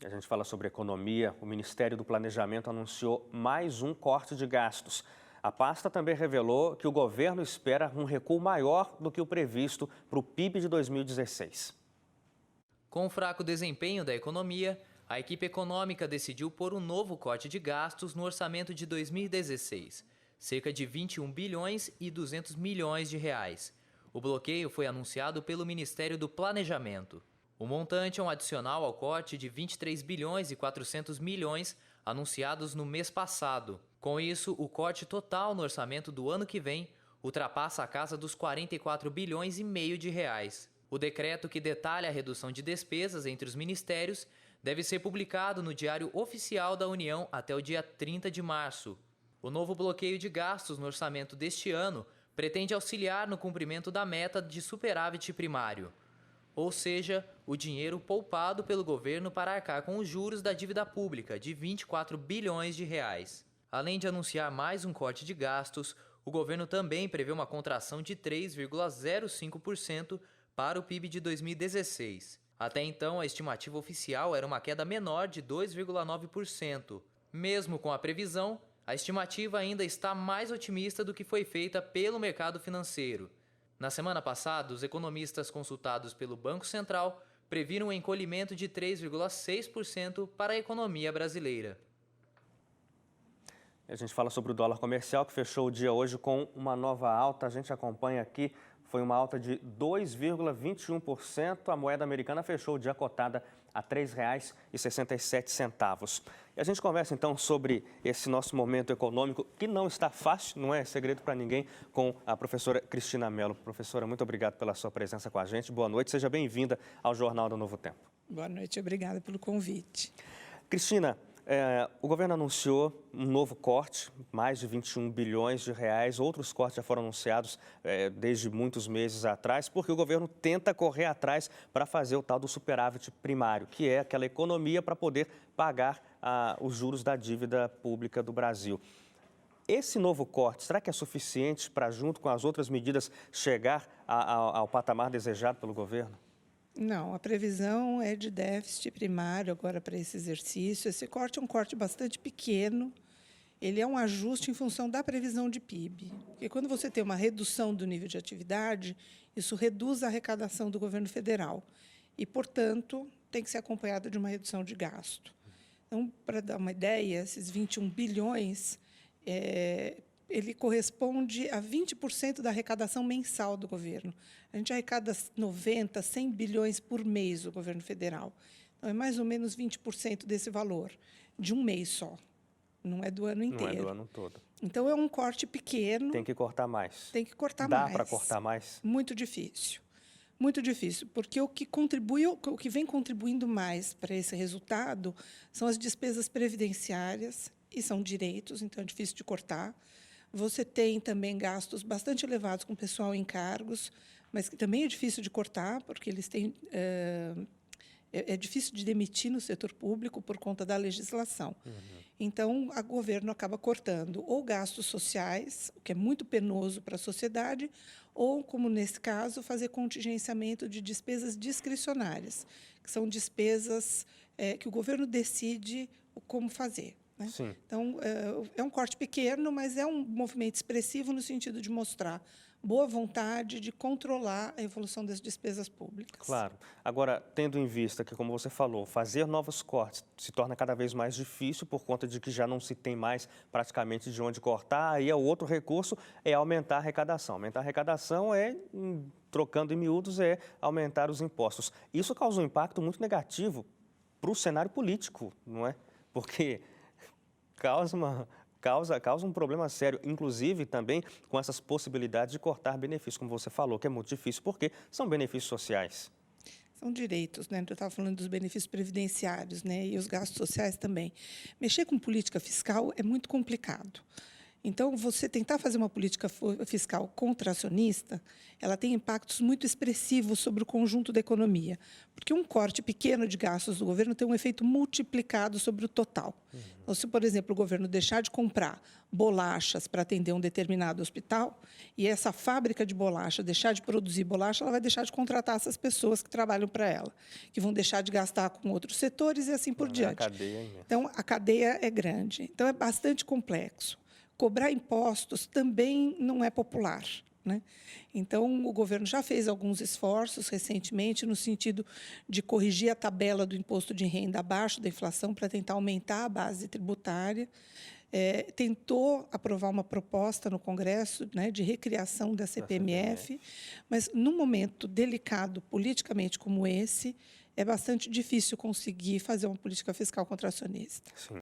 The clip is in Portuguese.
A gente fala sobre economia. O Ministério do Planejamento anunciou mais um corte de gastos. A pasta também revelou que o governo espera um recuo maior do que o previsto para o PIB de 2016. Com o fraco desempenho da economia, a equipe econômica decidiu pôr um novo corte de gastos no orçamento de 2016, cerca de 21 bilhões e 200 milhões de reais. O bloqueio foi anunciado pelo Ministério do Planejamento. O montante é um adicional ao corte de 23 bilhões e 400 milhões anunciados no mês passado. Com isso, o corte total no orçamento do ano que vem ultrapassa a casa dos 44 bilhões e meio de reais. O decreto que detalha a redução de despesas entre os ministérios deve ser publicado no Diário Oficial da União até o dia 30 de março. O novo bloqueio de gastos no orçamento deste ano pretende auxiliar no cumprimento da meta de superávit primário, ou seja, o dinheiro poupado pelo governo para arcar com os juros da dívida pública de 24 bilhões de reais. Além de anunciar mais um corte de gastos, o governo também prevê uma contração de 3,05% para o PIB de 2016. Até então, a estimativa oficial era uma queda menor de 2,9%. Mesmo com a previsão, a estimativa ainda está mais otimista do que foi feita pelo mercado financeiro. Na semana passada, os economistas consultados pelo Banco Central previram um encolhimento de 3,6% para a economia brasileira. A gente fala sobre o dólar comercial, que fechou o dia hoje com uma nova alta. A gente acompanha aqui, foi uma alta de 2,21%. A moeda americana fechou o dia cotada a R$ 3,67. E a gente conversa então sobre esse nosso momento econômico, que não está fácil, não é segredo para ninguém, com a professora Cristina Mello. Professora, muito obrigado pela sua presença com a gente. Boa noite, seja bem-vinda ao Jornal do Novo Tempo. Boa noite, obrigada pelo convite. Cristina, o governo anunciou um novo corte, mais de 21 bilhões de reais. Outros cortes já foram anunciados desde muitos meses atrás, porque o governo tenta correr atrás para fazer o tal do superávit primário, que é aquela economia para poder pagar os juros da dívida pública do Brasil. Esse novo corte, será que é suficiente para, junto com as outras medidas, chegar ao patamar desejado pelo governo? Não, a previsão é de déficit primário agora para esse exercício. Esse corte é um corte bastante pequeno. Ele é um ajuste em função da previsão de PIB. Porque quando você tem uma redução do nível de atividade, isso reduz a arrecadação do governo federal. E, portanto, tem que ser acompanhado de uma redução de gasto. Então, para dar uma ideia, esses 21 bilhões, ele corresponde a 20% da arrecadação mensal do governo. A gente arrecada 90, 100 bilhões por mês, o governo federal. Então, é mais ou menos 20% desse valor, de um mês só. Não é do ano inteiro. Não é do ano todo. Então, é um corte pequeno. Tem que cortar mais. Tem que cortar mais. Dá para cortar mais? Muito difícil. Muito difícil, porque o que vem contribuindo mais para esse resultado são as despesas previdenciárias, e são direitos, então é difícil de cortar. Você tem também gastos bastante elevados com pessoal em cargos, mas que também é difícil de cortar, porque eles têm é difícil de demitir no setor público por conta da legislação. Então, o governo acaba cortando ou gastos sociais, o que é muito penoso para a sociedade, ou, como nesse caso, fazer contingenciamento de despesas discricionárias, que são despesas que o governo decide como fazer. Sim. Então, é um corte pequeno, mas é um movimento expressivo no sentido de mostrar boa vontade de controlar a evolução das despesas públicas. Claro. Agora, tendo em vista que, como você falou, fazer novos cortes se torna cada vez mais difícil por conta de que já não se tem mais praticamente de onde cortar, aí o outro recurso é aumentar a arrecadação. Aumentar a arrecadação trocando em miúdos, é aumentar os impostos. Isso causa um impacto muito negativo para o cenário político, não é? Porque causa um problema sério, inclusive também com essas possibilidades de cortar benefícios, como você falou, que é muito difícil, porque são benefícios sociais. São direitos, né? Eu estava falando dos benefícios previdenciários, né? E os gastos sociais também. Mexer com política fiscal é muito complicado. Então, você tentar fazer uma política fiscal contracionista, ela tem impactos muito expressivos sobre o conjunto da economia, porque um corte pequeno de gastos do governo tem um efeito multiplicado sobre o total. Então, se, por exemplo, o governo deixar de comprar bolachas para atender um determinado hospital, e essa fábrica de bolacha deixar de produzir bolacha, ela vai deixar de contratar essas pessoas que trabalham para ela, que vão deixar de gastar com outros setores e assim por diante. A cadeia é imensa. Então, a cadeia é grande. Então, é bastante complexo. Cobrar impostos também não é popular, né? Então, o governo já fez alguns esforços recentemente no sentido de corrigir a tabela do imposto de renda abaixo da inflação para tentar aumentar a base tributária. Tentou aprovar uma proposta no Congresso, né, de recriação da CPMF, mas, num momento delicado politicamente como esse, é bastante difícil conseguir fazer uma política fiscal contracionista. Sim.